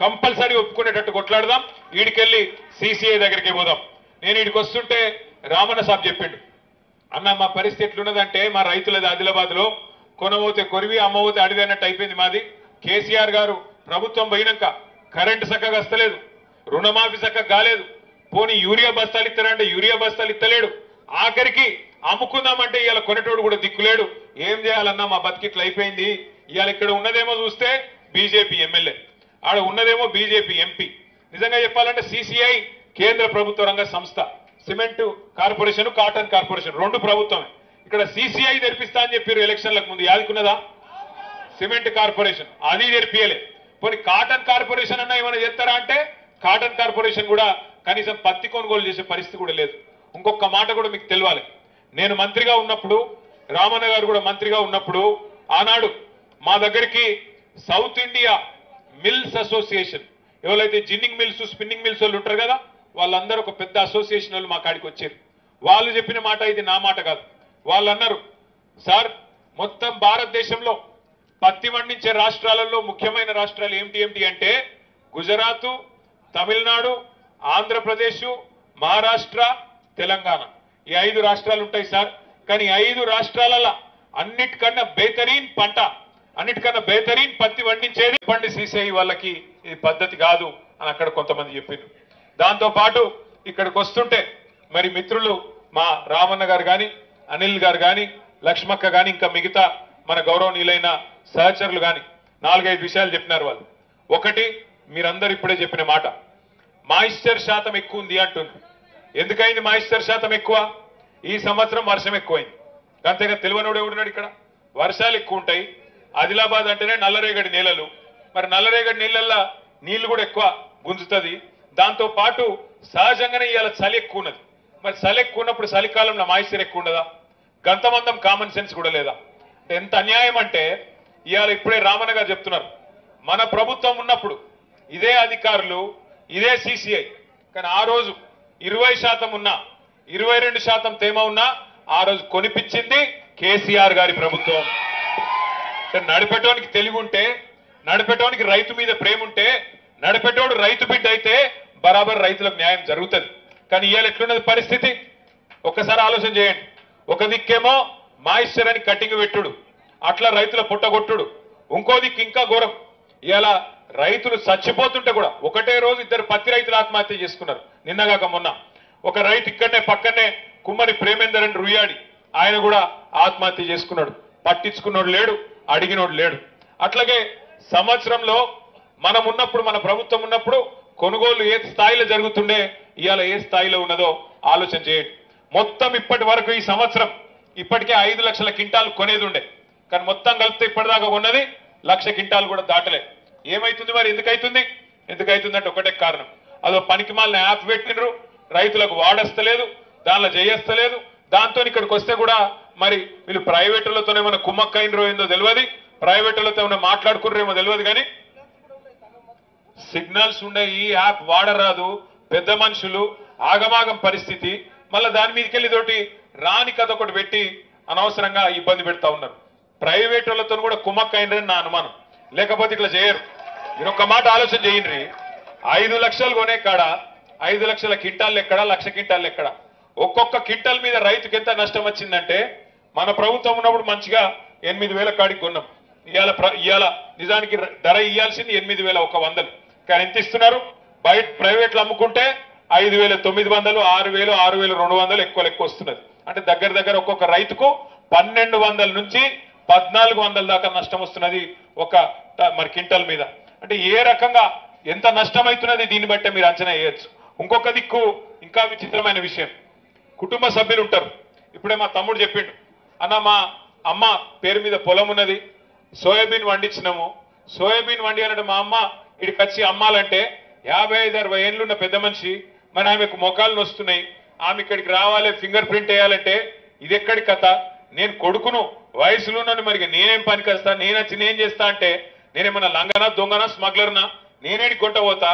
Compulsory ఒప్పుకునేటట్టు కొట్లాడదాం. ఈడికెళ్ళి CCI దగ్గరికి పోదాం. నేను ఈడికి వస్తుంటే రామన్న సాబ్ చెప్పిండు, అన్న మా పరిస్థితి ఎట్లున్నదంటే మా రైతులది ఆదిలాబాద్ లో కొనబోతే కొరివి అమ్మబోతే అడిదన్నట్టు అయిపోయింది మాది. కేసీఆర్ గారు ప్రభుత్వం పోయినాక కరెంటు చక్కగా వస్తలేదు, రుణమాఫీ చక్కగా కాలేదు, పోనీ యూరియా బస్తాలు ఇస్తారంటే యూరియా బస్తాలు ఇస్తలేడు, ఆఖరికి అమ్ముకుందామంటే ఇవాళ కొనేటోడు కూడా దిక్కులేడు. ఏం చేయాలన్నా మా బతికిట్లు అయిపోయింది. ఇవాళ ఇక్కడ ఉన్నదేమో చూస్తే బీజేపీ ఎమ్మెల్యే, ఆడ ఉన్నదేమో బీజేపీ ఎంపీ. నిజంగా చెప్పాలంటే సిసిఐ కేంద్ర ప్రభుత్వ రంగ సంస్థ, సిమెంట్ కార్పొరేషన్ కాటన్ కార్పొరేషన్ రెండు ప్రభుత్వమే. ఇక్కడ సిసిఐ తెరిపిస్తా అని చెప్పారు ఎలక్షన్లకు ముందు, యాదుకున్నదా? సిమెంట్ కార్పొరేషన్ అది తెరిపియలే. పోనీ కాటన్ కార్పొరేషన్ అన్నా ఏమైనా చేస్తారా అంటే కాటన్ కార్పొరేషన్ కూడా కనీసం పత్తి కొనుగోలు చేసే పరిస్థితి కూడా లేదు. ఇంకొక మాట కూడా మీకు తెలియాలి, నేను మంత్రిగా ఉన్నప్పుడు, రామన్న గారు కూడా మంత్రిగా ఉన్నప్పుడు, ఆనాడు మా దగ్గరికి సౌత్ ఇండియా మిల్స్ అసోసియేషన్, ఎవరైతే జిన్నింగ్ మిల్స్ స్పిన్నింగ్ మిల్స్ వాళ్ళు ఉంటారు కదా, వాళ్ళందరూ ఒక పెద్ద అసోసియేషన్ వాళ్ళు మా కాడికి వచ్చారు. వాళ్ళు చెప్పిన మాట ఇది నా మాట కాదు. వాళ్ళు అన్నారు, సార్ మొత్తం భారతదేశంలో పత్తి పండించే రాష్ట్రాలలో ముఖ్యమైన రాష్ట్రాలు ఏమిటి అంటే గుజరాత్, తమిళనాడు, ఆంధ్రప్రదేశ్, మహారాష్ట్ర, తెలంగాణ, ఈ 5 రాష్ట్రాలు ఉంటాయి సార్. కానీ 5 రాష్ట్రాలలో అన్నిటికన్నా బేహతరీన్ పంట, అన్నిటికన్నా బేహతరీన్ పత్తి పండించేది పండి సిసిఐ వాళ్ళకి ఇది పద్ధతి కాదు అని అక్కడ కొంతమంది చెప్పారు. దాంతో పాటు ఇక్కడికి వస్తుంటే మరి మిత్రులు మా రామన్న గారు కానీ, అనిల్ గారు కానీ, లక్ష్మక్క కానీ, ఇంకా మిగతా మన గౌరవనీయులైన సహచరులు కానీ 4-5 విషయాలు చెప్పినారు వాళ్ళు. ఒకటి, మీరందరూ ఇప్పుడే చెప్పిన మాట, మాయిశ్చర్ శాతం ఎక్కువ ఉంది అంటుంది. ఎందుకైంది మాయిశ్చర్ శాతం ఎక్కువ? ఈ సంవత్సరం వర్షం ఎక్కువైంది. అంతేగా తెలివనోడు ఎవడున్నాడు ఇక్కడ? వర్షాలు ఎక్కువ ఉంటాయి. ఆదిలాబాద్ అంటేనే నల్లరేగడి నీళ్ళలు, మరి నల్లరేగడి నీళ్ళల్లో నీళ్లు కూడా ఎక్కువ గుంజుతుంది. దాంతో పాటు సహజంగానే ఇవాళ చలి ఎక్కువ ఉన్నది. మరి చలి ఎక్కువ ఉన్నప్పుడు చలికాలంలో మాయిశ్చర్ ఎక్కువ ఉండదా? గంతమందం కామన్ సెన్స్ కూడా లేదా? ఎంత అన్యాయం అంటే ఇవాళ ఇప్పుడే రామన్న గారు చెప్తున్నారు, మన ప్రభుత్వం ఉన్నప్పుడు ఇదే అధికారులు, ఇదే సిసిఐ, కానీ ఆ రోజు 20% ఉన్నా 22% తేమ ఉన్నా ఆ రోజు కొనిపించింది కేసీఆర్ గారి ప్రభుత్వం. నడిపెట్టోనికి తెలివి ఉంటే, నడిపెట్టోనికి రైతు మీద ప్రేమ ఉంటే, నడిపెట్టోడు రైతు బిడ్డ అయితే బరాబర్ రైతులకు న్యాయం జరుగుతుంది. కానీ ఇవాళ ఎట్లున్నది పరిస్థితి ఒక్కసారి ఆలోచన చేయండి. ఒక దిక్కేమో మాయిశ్చర్ అని కట్టింగ్ పెట్టుడు, అట్లా రైతుల పుట్టగొట్టుడు, ఇంకో దిక్కు ఇంకా ఘోరం, ఇలా రైతులు చచ్చిపోతుంటే కూడా ఒకటే రోజు 2 పత్తి రైతులు ఆత్మహత్య చేసుకున్నారు. నిన్నగాక మొన్న ఒక రైతు ఇక్కడనే పక్కనే కుమ్మరి ప్రేమేందర్ అని రుయ్యాడి, ఆయన కూడా ఆత్మహత్య చేసుకున్నాడు. పట్టించుకున్నోడు లేడు, అడిగినోడు లేడు. అట్లాగే సంవత్సరంలో మనం ఉన్నప్పుడు, మన ప్రభుత్వం ఉన్నప్పుడు కొనుగోలు ఏ స్థాయిలో జరుగుతుండే, ఇవాళ ఏ స్థాయిలో ఉన్నదో ఆలోచన చేయండి. మొత్తం ఇప్పటి వరకు ఈ సంవత్సరం ఇప్పటికే 5 లక్షల క్వింటాలు కొనేది ఉండే, కానీ మొత్తం కలిపితే ఇప్పటిదాకా ఉన్నది 1,00,000 క్వింటాలు కూడా దాటలే. ఏమైతుంది మరి? ఎందుకైతుందంటే ఒకటే కారణం, అదో పనికిమాలిన యాప్ పెట్టినరు, రైతులకు వాడస్తలేదు, దానిలో చేయస్తలేదు. దాంతో ఇక్కడికి వస్తే కూడా మరి వీళ్ళు ప్రైవేటులతోనే ఏమైనా కుమ్మక్కైనరో ఏందో తెలియదు, ప్రైవేటులతో ఏమైనా మాట్లాడుకున్నారేమో తెలియదు, కానీ సిగ్నల్స్ ఉండే ఈ యాప్ వాడరాదు. పెద్ద మనుషులు ఆగమాగం పరిస్థితి, మళ్ళీ దాని మీదకెళ్ళి తోటి రాని కథ ఒకటి పెట్టి అనవసరంగా ఇబ్బంది పెడతా ఉన్నారు. ప్రైవేట్ వాళ్ళతో కూడా కుమ్మక్కైనరని నా అనుమానం, లేకపోతే ఇట్లా చేయరు. మీరు ఒక్క మాట ఆలోచన చేయండి, 5 లక్షలు కొనే కాడ 5 లక్షల క్వింటాల్ ఎక్కడ, 1,00,000 క్వింటాల్ ఎక్కడ? ఒక్కొక్క క్వింటాల్ మీద రైతుకి ఎంత నష్టం వచ్చిందంటే, మన ప్రభుత్వం ఉన్నప్పుడు మంచిగా 8,000 కాడికి కొన్నాం. ఇవాళ నిజానికి ధర ఇవ్వాల్సింది 8,100, కానీ ఎంత ఇస్తున్నారు? బయట ప్రైవేట్లు అమ్ముకుంటే 5,900, 6,000, 6,200 ఎక్కువ వస్తున్నది. అంటే దగ్గర ఒక్కొక్క రైతుకు 1,200 నుంచి 1,400 దాకా నష్టం వస్తున్నది ఒక మరి క్వింటాల్ మీద. అంటే ఏ రకంగా ఎంత నష్టమవుతున్నది దీన్ని బట్టే మీరు అంచనా వేయచ్చు. ఇంకొక దిక్కు ఇంకా విచిత్రమైన విషయం, కుటుంబ సభ్యులు ఉంటారు. ఇప్పుడే మా తమ్ముడు చెప్పిండు, అన్న మా అమ్మ పేరు మీద పొలం ఉన్నది, సోయాబీన్ వండించినాము, సోయాబీన్ వండి అన్నట్టు మా అమ్మ ఇక్కడికి వచ్చి అమ్మాలంటే 55-60 ఏళ్ళు ఉన్న పెద్ద మనిషి, మరి ఆమెకు మొఖాలు నొస్తున్నాయి, ఆమె ఇక్కడికి రావాలి, ఫింగర్ ప్రింట్ వేయాలంటే ఇది ఎక్కడి కథ? నేను కొడుకును వయసులో నన్ను మరి నేనేం పనికి వస్తా, నేను చేస్తా అంటే నేనేమన్నా లంగనా, దొంగనా, స్మగ్లర్నా? నేనేడి కొంట పోతా?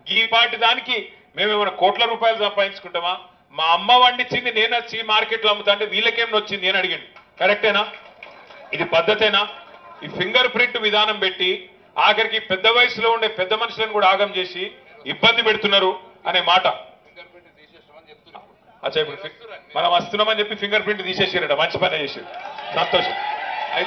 ఈ పాటి దానికి మేమేమైనా కోట్ల రూపాయలు సంపాదించుకుంటామా? మా అమ్మ వండించింది నేను వచ్చి మార్కెట్లో అమ్ముతా అంటే వీళ్ళకేం నొచ్చింది అని అడిగాడు. కరెక్టేనా? ఇది పద్ధతేనా? ఈ ఫింగర్ ప్రింట్ విధానం పెట్టి ఆఖరికి పెద్ద వయసులో ఉండే పెద్ద మనుషులను కూడా ఆగం చేసి ఇబ్బంది పెడుతున్నారు అనే మాట. అచ్చా ఇప్పుడు మనం వస్తున్నామని చెప్పి ఫింగర్ ప్రింట్ తీసేసారట, మంచి పని చేసారు, సంతోషం.